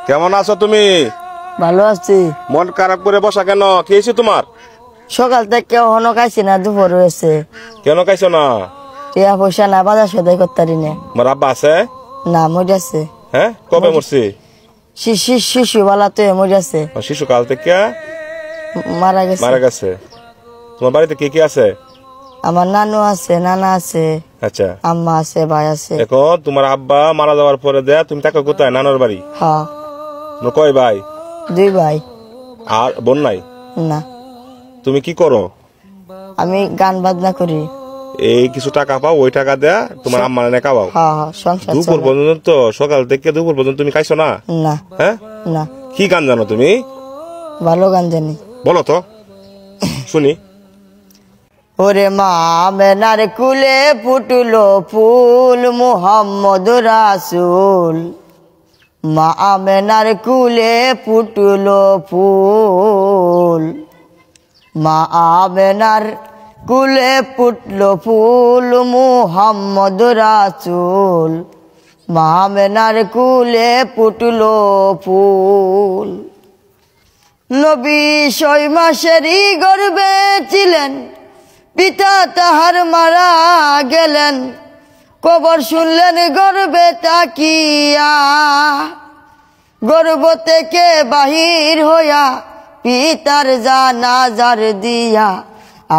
কেমন আছো তুমি? ভালো আছি। মন খারাপ করে বসা কেন? কি হয়েছে তোমার? সকাল থেকে হনো খাইছি না, দুপুর হয়েছে। কেন খাইছো না? টিয়া পয়সা না, বাজার সদাই করতারি না। আমার আব্বা আছে? না, মরিয়াছে। হ্যাঁ, কবে মরছি? শিশু বালা তো মরিয়াছে। শিশু কাল থেকে মারা গেছে। মারা গেছে। তোমার বাড়িতে কে কে আছে? আমার নানু আছে, নানা আছে, আচ্ছা, আম্মা আছে, ভাই আছে। এখন তোমার আব্বা মারা যাওয়ার পরে তুমি থাকো কোথায়? নানার বাড়ি? হ্যাঁ। তোমার কয় ভাই? 2 ভাই। আর বোন নাই? না। তুমি কি করো? আমি গান বাজনা করি। এই কিছু টাকা পাও, ওই টাকা দেয়া তোমার আম্মা এনে খাওয়াও? হ্যাঁ, সংসার দুপুর চলে। পর্যন্ত, সকাল থেকে দুপুর পর্যন্ত তুমি খাইছো না? না। হ্যাঁ, না। কি গান জানো তুমি? ভালো গান জানি। বলো তো শুনি। ওরে মা মেনার কুলে ফুটলো ফুল মুহাম্মদ রাসূল। মা মেনার কুলে ফুটলো ফুল। মা মেনার কুলে ফুটলো ফুল মুহাম্মদ রাসূল। মা মেনার কুলে ফুটলো ফুল। নবী 6 মাসেরই গর্ভে ছিলেন, পিতা তাহার মারা গেলেন। কবর শুনলেন গর্ভে তাকিয়া, গর্ভ থেকে বাহির হইয়া পিতার জানাজার দিয়া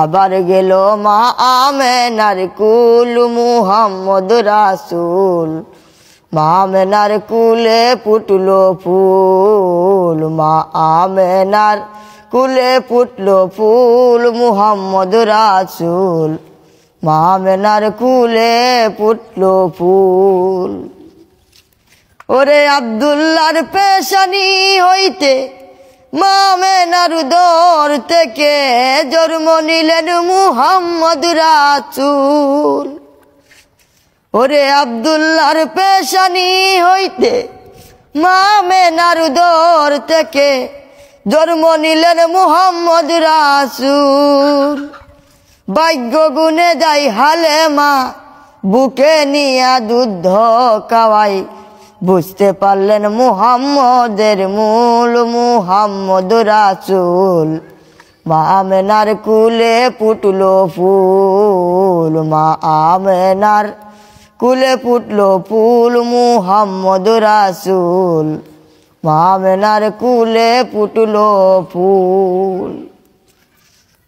আবার গেল মা আমেনার কুল মুহাম্মদ রাসূল। মা আমেনার কুলে ফুটলো ফুল। মা আমেনার কুলে ফুটলো ফুল মুহাম্মদ রাসূল। মা আমেনার কুলে ফুটলো ফুল। ওরে আব্দুল্লাহর পেশানি হইতে মা আমেনার উদর থেকে জন্ম নিলেন মুহাম্মদ রাসূল। ওরে আব্দুল্লাহর পেশানি হইতে মা আমেনার উদর থেকে জন্ম নিলেন মুহাম্মদ রাসূল। ভাগ্য গুনে যাই হালেমা, বুকে নিয়া দুধ খাওয়াই। বুঝতে পারলেন মুহাম্মদের মূল মুহাম্মদ রাসূল। মা আমেনার কুলে ফুটলো ফুল। মা আমেনার কুলে ফুটলো ফুল মুহাম্মদ রাসূল। মা আমেনার কুলে ফুটলো ফুল।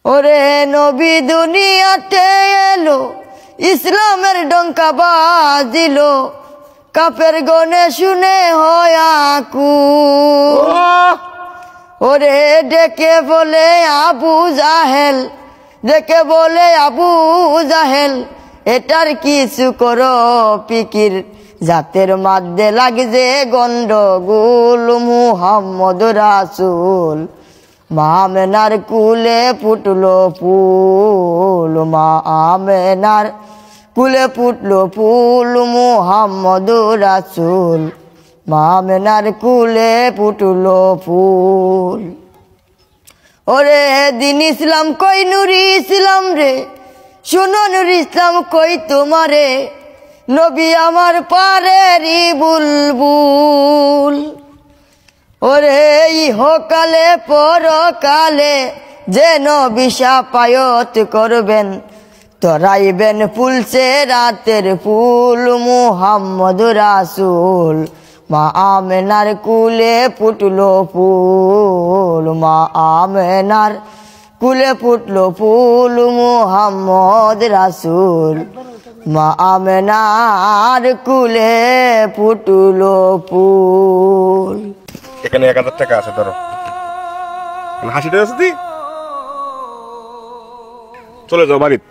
ওরে নবী দুনিয়াতে এলো, ইসলামের ডঙ্কা বাজিলো। কাফের গনে শুনে হয় আকুল। ওরে ডেকে বলে আবু জাহেল, ডেকে বলে আবু জাহেল। এটার কিছু করো ফিকির, জাতের মধ্যে লাগছে গন্ডগোল মুহাম্মদ রাসূল। মা আমেনার কুলে ফুটলো ফুল। মা আমেনার কুলে ফুটলো ফুল মুহাম্মদ রাসূল। মা আমেনার কুলে ফুটলো ফুল। ওরে দিন ইসলাম কই নুরি ইসলাম রে, শুনো নুরি ইসলাম কই তোমারে। নবী আমার পারেরই বুলবুল। ওরে ইহকালে পরকালে যেন বিশাপায়ত করবেন, তরাইবেন ফুলছে রাতের ফুল মুহাম্মদ রাসূল। মা আমেনার কুলে ফুটলো ফুল। মা আমেনার কুলে ফুটলো ফুল মুহাম্মদ রাসূল। মা আমেনার কুলে ফুটলো ফুল। এখানে 1000 টাকা আছে, ধরো। হাসিটা আছে, চলে যাও বাড়িতে।